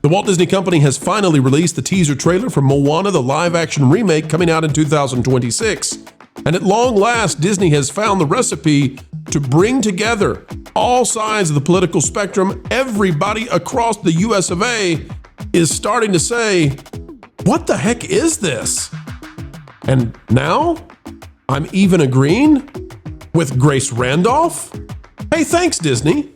The Walt Disney Company has finally released the teaser trailer for Moana, the live-action remake coming out in 2026. And at long last, Disney has found the recipe to bring together all sides of the political spectrum. Everybody across the US of A is starting to say, what the heck is this? And now, I'm even agreeing with Grace Randolph? Hey, thanks, Disney.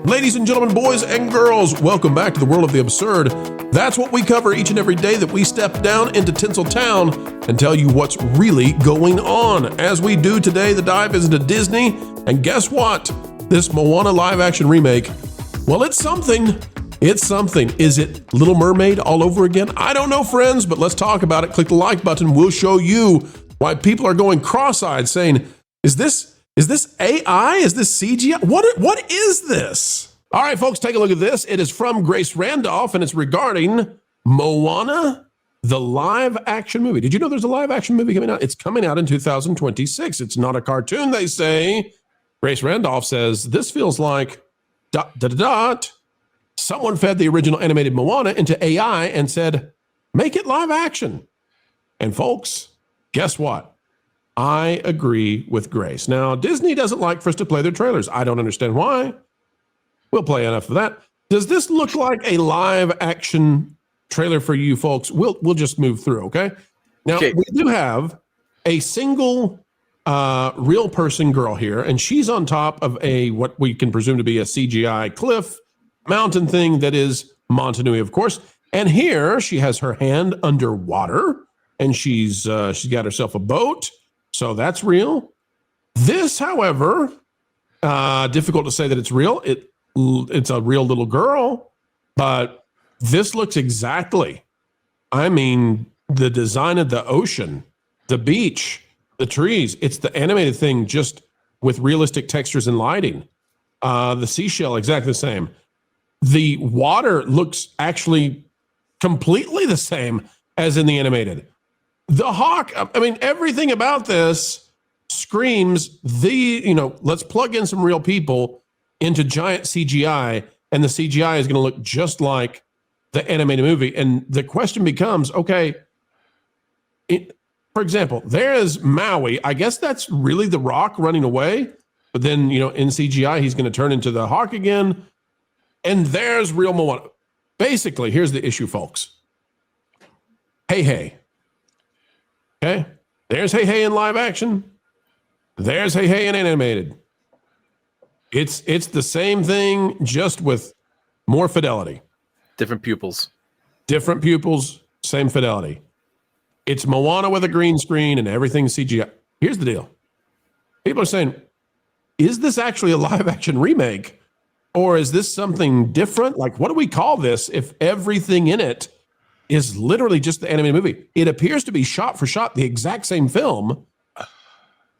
Ladies and gentlemen, boys and girls, welcome back to the world of the absurd. That's what we cover each and every day that we step down into Tinseltown and tell you what's really going on. As we do today, the dive is into Disney. And guess what? This Moana live action remake, well, it's something. It's something. Is it Little Mermaid all over again? I don't know, friends, but let's talk about it. Click the like button. We'll show you why people are going cross-eyed saying, is this AI? Is this CGI? What is this? All right, folks, take a look at this. It is from Grace Randolph, and it's regarding Moana, the live action movie. Did you know there's a live action movie coming out? It's coming out in 2026. It's not a cartoon, they say. Grace Randolph says, this feels like ... Someone fed the original animated Moana into AI and said, make it live action. And folks, guess what? I agree with Grace. Now, Disney doesn't like for us to play their trailers. I don't understand why. We'll play enough of that. Does this look like a live action trailer for you folks? We'll just move through, okay? Now, we do have a single real person girl here, and she's on top of what we can presume to be a CGI cliff mountain thing that is Montanui, of course. And here she has her hand underwater, and she's got herself a boat. So that's real. This, however, difficult to say that it's real. It's a real little girl, but this looks exactly, I mean, the design of the ocean, the beach, the trees. It's the animated thing just with realistic textures and lighting. The seashell, exactly the same. The water looks actually completely the same as in the animated. The hawk, I mean, everything about this screams let's plug in some real people into giant CGI, and the CGI is going to look just like the animated movie. And the question becomes, okay, for example, there is Maui. I guess that's really the rock running away. But then, in CGI, he's going to turn into the hawk again. And there's real Moana. Basically, here's the issue, folks. Hey. Okay, there's Hey in live action. There's Hey in animated. It's the same thing, just with more fidelity. Different pupils, same fidelity. It's Moana with a green screen and everything CGI. Here's the deal. People are saying, is this actually a live action remake? Or is this something different? Like, what do we call this if everything in it is literally just the animated movie? It appears to be shot for shot the exact same film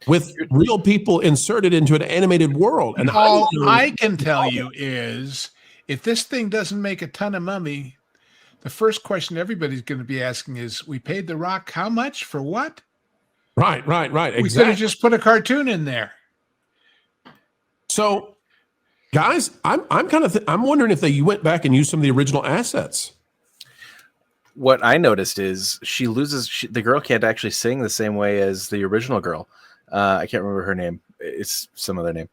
with real people inserted into an animated world. And all I can tell you is, if this thing doesn't make a ton of money, the first question everybody's going to be asking is, we paid The Rock how much for what? Right. Exactly. We could have just put a cartoon in there. So, guys, I'm wondering if they went back and used some of the original assets. What I noticed is the girl can't actually sing the same way as the original girl. I can't remember her name. It's some other name.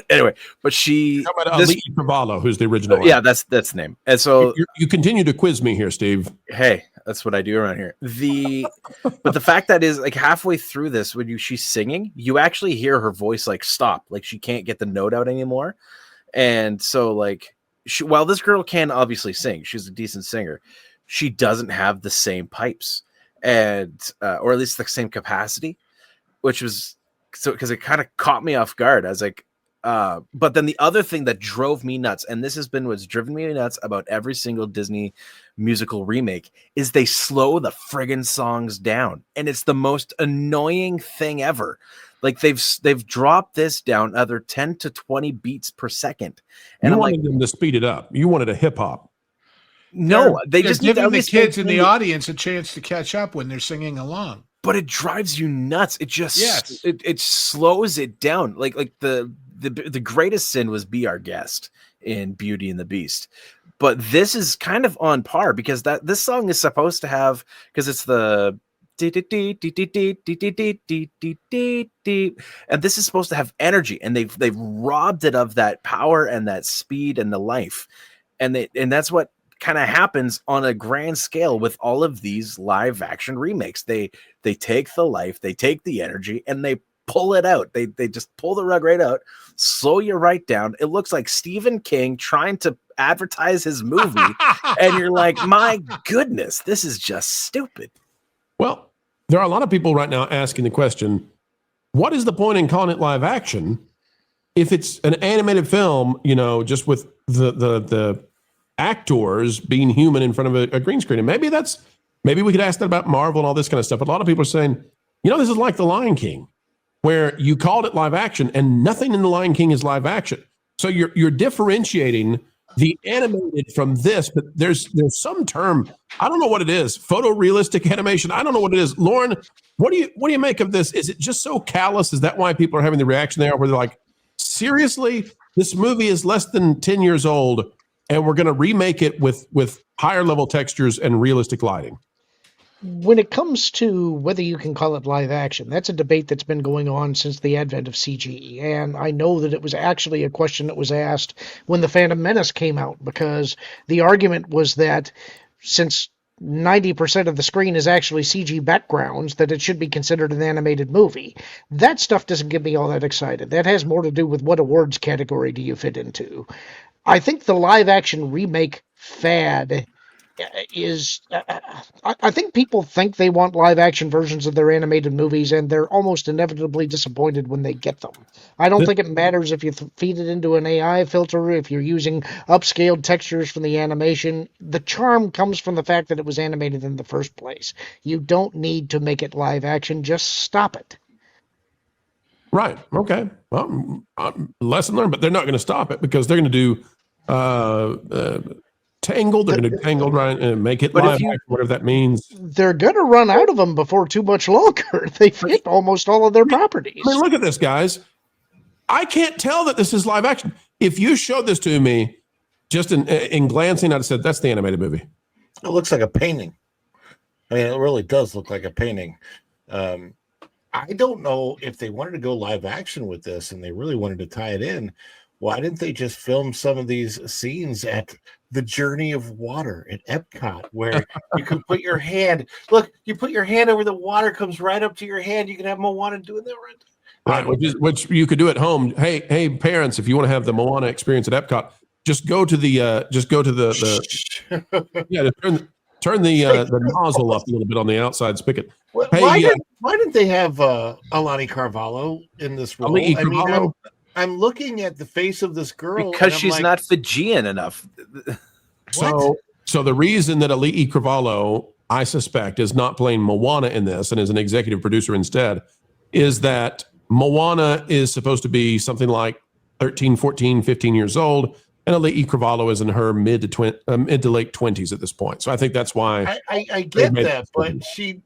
Anyway, but How about Ali Cavallo, who's the original one? Yeah, that's the name. And so you continue to quiz me here, Steve. Hey, that's what I do around here. But the fact that is, like, halfway through this, when she's singing, you actually hear her voice like stop, like she can't get the note out anymore. And so, like, while this girl can obviously sing, she's a decent singer, she doesn't have the same pipes, and or at least the same capacity, which was so, because it kind of caught me off guard. I was like, but then the other thing that drove me nuts, and this has been what's driven me nuts about every single Disney musical remake, is they slow the friggin' songs down, and it's the most annoying thing ever. Like, they've dropped this down other 10 to 20 beats per second, and you wanted them to speed it up. You wanted a hip hop. No, they just giving the kids in the audience a chance to catch up when they're singing along. but it drives you nuts. It just it slows it down. Like the greatest sin was Be Our Guest in Beauty and the Beast. But this is kind of on par because this song is supposed to have, because it's the and this is supposed to have energy, and they've robbed it of that power and that speed and the life, and that's what kind of happens on a grand scale with all of these live action remakes. They take the life, they take the energy, and they pull it out. They just pull the rug right out, slow you right down. It looks like Stephen King trying to advertise his movie, and you're like, my goodness, this is just stupid. Well, there are a lot of people right now asking the question, what is the point in calling it live action if it's an animated film, just with the actors being human in front of a green screen? And maybe we could ask that about Marvel and all this kind of stuff. But a lot of people are saying, this is like The Lion King, where you called it live action and nothing in The Lion King is live action. So you're differentiating the animated from this, but there's some term, I don't know what it is, photorealistic animation. I don't know what it is. Lauren, what do you make of this? Is it just so callous? Is that why people are having the reaction there where they're like, seriously, this movie is less than 10 years old and we're going to remake it with higher level textures and realistic lighting? When it comes to whether you can call it live action, that's a debate that's been going on since the advent of CG. And I know that it was actually a question that was asked when The Phantom Menace came out, because the argument was that since 90% of the screen is actually CG backgrounds, that it should be considered an animated movie. That stuff doesn't get me all that excited. That has more to do with what awards category do you fit into. I think the live action remake fad is, I think people think they want live action versions of their animated movies, and they're almost inevitably disappointed when they get them. I don't think it matters if you feed it into an AI filter, if you're using upscaled textures from the animation. The charm comes from the fact that it was animated in the first place. You don't need to make it live action, just stop it. Right. Okay. Well, lesson learned, but they're not going to stop it because they're going to do Tangled. They're going to do Tangled, right, and make it live action, whatever that means. They're going to run out of them before too much longer. They've hit almost all of their properties. I mean, look at this, guys. I can't tell that this is live action. If you showed this to me, just in glancing, I'd have said, that's the animated movie. It looks like a painting. I mean, it really does look like a painting. I don't know if they wanted to go live action with this and they really wanted to tie it in. Why didn't they just film some of these scenes at the Journey of Water at Epcot, where you can put your hand, look, you put your hand over the water, comes right up to your hand. You can have Moana doing that right, which you could do at home. Hey, parents, if you want to have the Moana experience at Epcot, just go to the turn the nozzle up a little bit on the outside spigot. Why didn't they have Alani Carvalho in this role? I'm looking at the face of this girl because she's not Fijian enough. So the reason that Alii Carvalho, I suspect, is not playing Moana in this and is an executive producer instead, is that Moana is supposed to be something like 13, 14, 15 years old, and Alii Carvalho is in her mid to late 20s at this point. So I think that's why I get that, but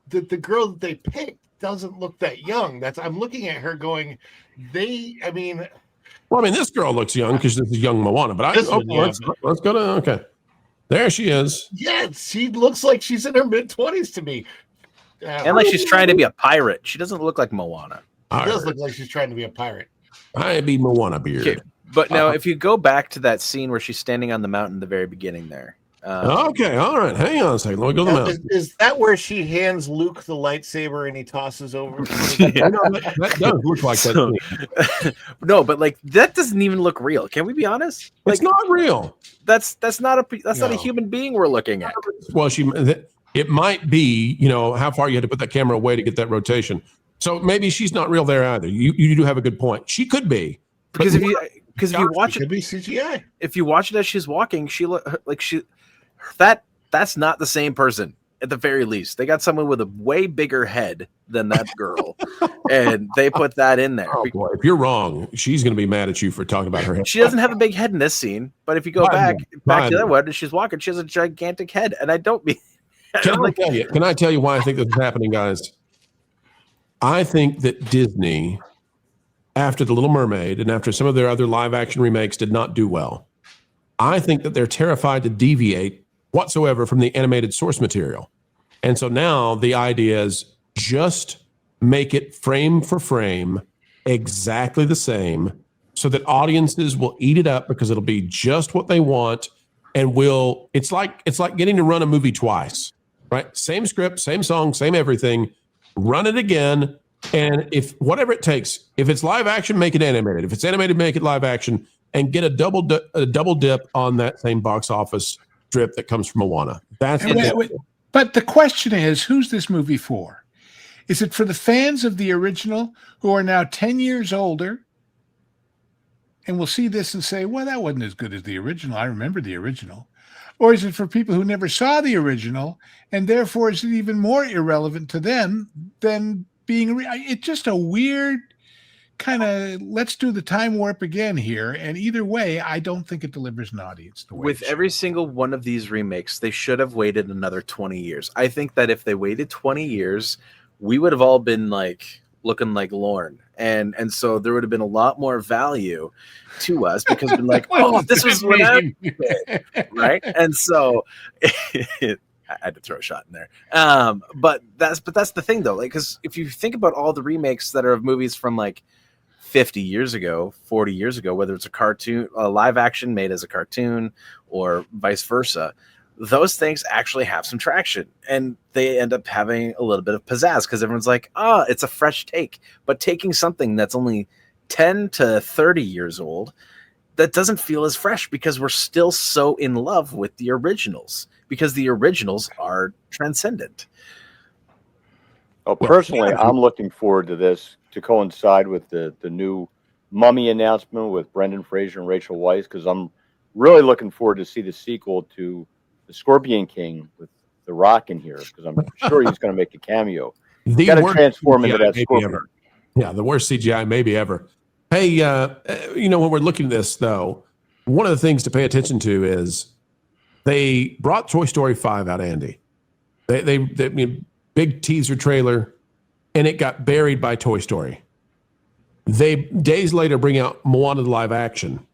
the girl that they picked doesn't look that young. I'm looking at her going, this girl looks young because this is young Moana, but let's go to, okay. There she is. Yeah, she looks like she's in her mid-20s to me. And like she's trying to be a pirate. She doesn't look like Moana. She does look like she's trying to be a pirate. I be Moana beard. Okay. But now, if you go back to that scene where she's standing on the mountain at the very beginning there. Okay, all right. Hang on a second. Let me go to the mountain. Is that where she hands Luke the lightsaber and he tosses over? That does look like that. No, but like that doesn't even look real. Can we be honest? It's not real. That's not a human being we're looking at. Well, it might be, how far you had to put that camera away to get that rotation. So maybe she's not real there either. You do have a good point. She could be. Because if you watch it, could be CGI. If you watch it as she's walking, that's not the same person at the very least. They got someone with a way bigger head than that girl, and they put that in there. Oh boy, if you're wrong, she's going to be mad at you for talking about her head. She doesn't have a big head in this scene, but if you go back to that one, and she's walking, she has a gigantic head, and I don't mean. Can I tell you why I think this is happening, guys? I think that Disney, after The Little Mermaid and after some of their other live action remakes did not do well, I think that they're terrified to deviate whatsoever from the animated source material. And so now the idea is just make it frame for frame exactly the same so that audiences will eat it up because it'll be just what they want and it's like getting to run a movie twice, right? Same script, same song, same everything, run it again. And if whatever it takes, if it's live action, make it animated. If it's animated, make it live action and get a double dip on that same box office drip that comes from Moana. That's But the question is, who's this movie for? Is it for the fans of the original who are now 10 years older and will see this and say, well, that wasn't as good as the original. I remember the original. Or is it for people who never saw the original and therefore is it even more irrelevant to them than being it's just a weird kind of let's do the time warp again here. And either way, I don't think it delivers an audience. With every single one of these remakes, they should have waited another 20 years. I think that if they waited 20 years, we would have all been like looking like Lorne. And so there would have been a lot more value to us because we're like, oh, this is what I did, right? And so I had to throw a shot in there. But that's the thing though, like, because if you think about all the remakes that are of movies from like 50 years ago, 40 years ago, whether it's a cartoon, a live action made as a cartoon or vice versa, those things actually have some traction and they end up having a little bit of pizzazz because everyone's like, it's a fresh take. But taking something that's only 10 to 30 years old, that doesn't feel as fresh because we're still so in love with the originals because the originals are transcendent. Well, personally, I'm looking forward to this to coincide with the new Mummy announcement with Brendan Fraser and Rachel Weisz, because I'm really looking forward to see the sequel to The Scorpion King with The Rock in here, because I'm sure he's going to make a cameo. Got to transform into that Scorpion. Ever. Yeah, the worst CGI maybe ever. Hey, when we're looking at this, though, one of the things to pay attention to is they brought Toy Story 5 out, Andy. They big teaser trailer, and it got buried by Toy Story. They days later bring out Moana the live action,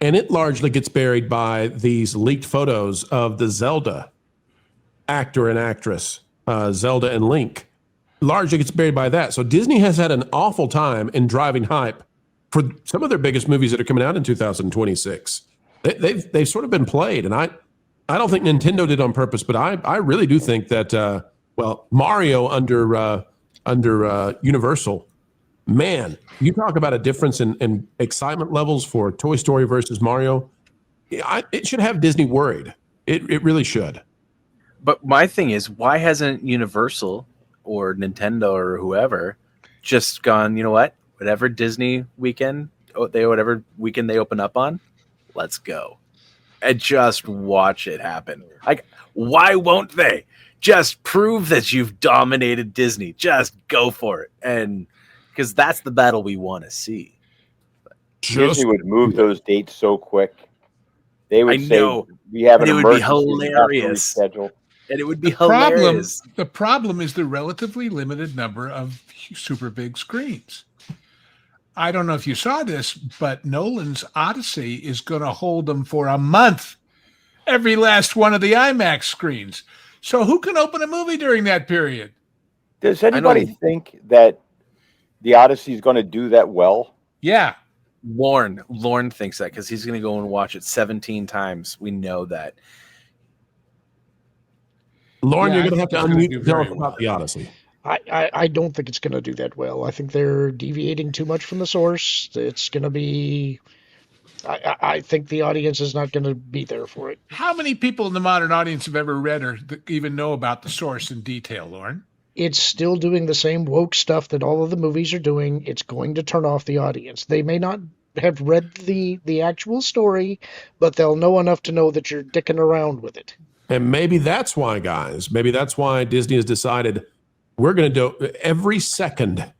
and it largely gets buried by these leaked photos of the Zelda actor and actress, Zelda and Link. Largely gets buried by that. So Disney has had an awful time in driving hype for some of their biggest movies that are coming out in 2026. They've sort of been played, and I don't think Nintendo did on purpose, but I really do think that Mario under Universal, man, you talk about a difference in excitement levels for Toy Story versus Mario. It should have Disney worried. It really should. But my thing is, why hasn't Universal or Nintendo or whoever just gone, you know what? Whatever Disney weekend, whatever weekend they open up on, let's go. And just watch it happen. Like, why won't they? Just prove that you've dominated Disney. Just go for it. And because that's the battle we want to see. Disney would move those dates so quick. They would say, we have an emergency. It would be hilarious. And it would be hilarious. The problem is the relatively limited number of super big screens. I don't know if you saw this, but Nolan's Odyssey is going to hold them for a month. Every last one of the IMAX screens. So who can open a movie during that period? Does anybody think that the Odyssey is going to do that well? Yeah. Lorne thinks that because he's going to go and watch it 17 times. We know that. Lorne, you're going to have to unmute and tell us about the Odyssey. I don't think it's going to do that well. I think they're deviating too much from the source. It's going to be... I think the audience is not going to be there for it. How many people in the modern audience have ever read or even know about the source in detail, Lorne? It's still doing the same woke stuff that all of the movies are doing. It's going to turn off the audience. They may not have read the actual story, but they'll know enough to know that you're dicking around with it. And maybe that's why, guys, Disney has decided we're going to do every second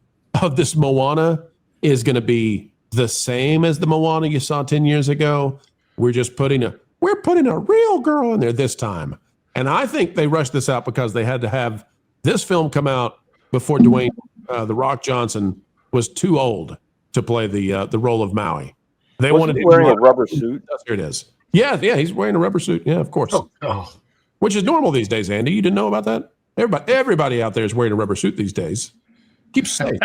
of this Moana is going to be the same as the Moana you saw 10 years ago. We're putting a real girl in there this time. And I think they rushed this out because they had to have this film come out before Dwayne The Rock Johnson was too old to play the role of Maui. They Wasn't wanted he him wearing a to- rubber suit? Here it is. Yeah, he's wearing a rubber suit. Yeah, of course. Oh. Which is normal these days, Andy. You didn't know about that? Everybody out there is wearing a rubber suit these days. Keep safe.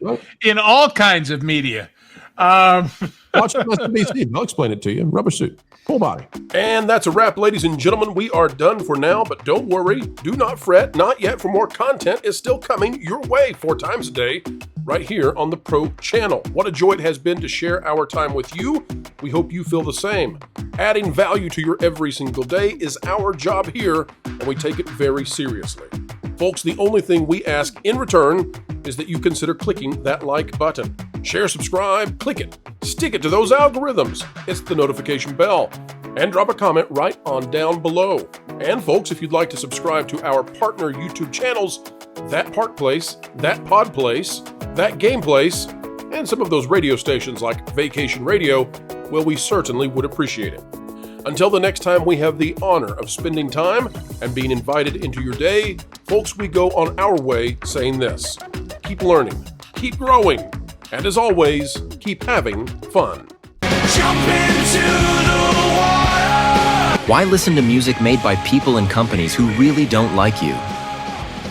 Right? In all kinds of media. Watch MSNBC. I'll explain it to you. Rubber suit. Full body. And that's a wrap, ladies and gentlemen. We are done for now, but don't worry. Do not fret. Not yet, for more content is still coming your way 4 times a day right here on the Pro Channel. What a joy it has been to share our time with you. We hope you feel the same. Adding value to your every single day is our job here, and we take it very seriously. Folks, the only thing we ask in return is that you consider clicking that like button. Share, subscribe, click it. Stick it to those algorithms. It's the notification bell. And drop a comment right on down below. And folks, if you'd like to subscribe to our partner YouTube channels, That Park Place, That Pod Place, That Game Place, and some of those radio stations like Vacation Radio, well, we certainly would appreciate it. Until the next time we have the honor of spending time and being invited into your day, folks, we go on our way saying this: keep learning, keep growing, and as always, keep having fun. Jump into the water. Why listen to music made by people and companies who really don't like you?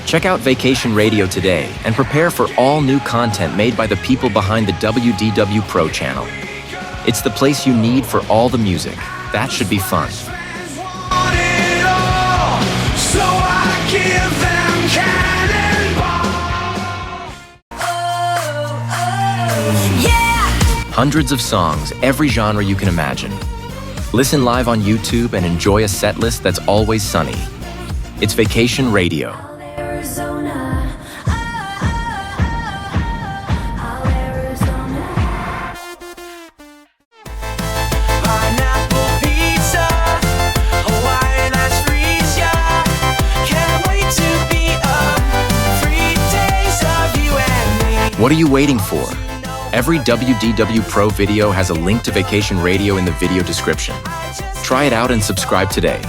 Check out Vacation Radio today and prepare for all new content made by the people behind the WDW Pro Channel. It's the place you need for all the music. That should be fun. Want it all, so I give them cannonball. Yeah. Hundreds of songs, every genre you can imagine. Listen live on YouTube and enjoy a set list that's always sunny. It's Vacation Radio. Arizona. Pineapple pizza, Hawaiian ice freeze, yeah. Can't wait to be up 3 days of you and me. What are you waiting for? Every WDW Pro video has a link to Vacation Radio in the video description. Try it out and subscribe today.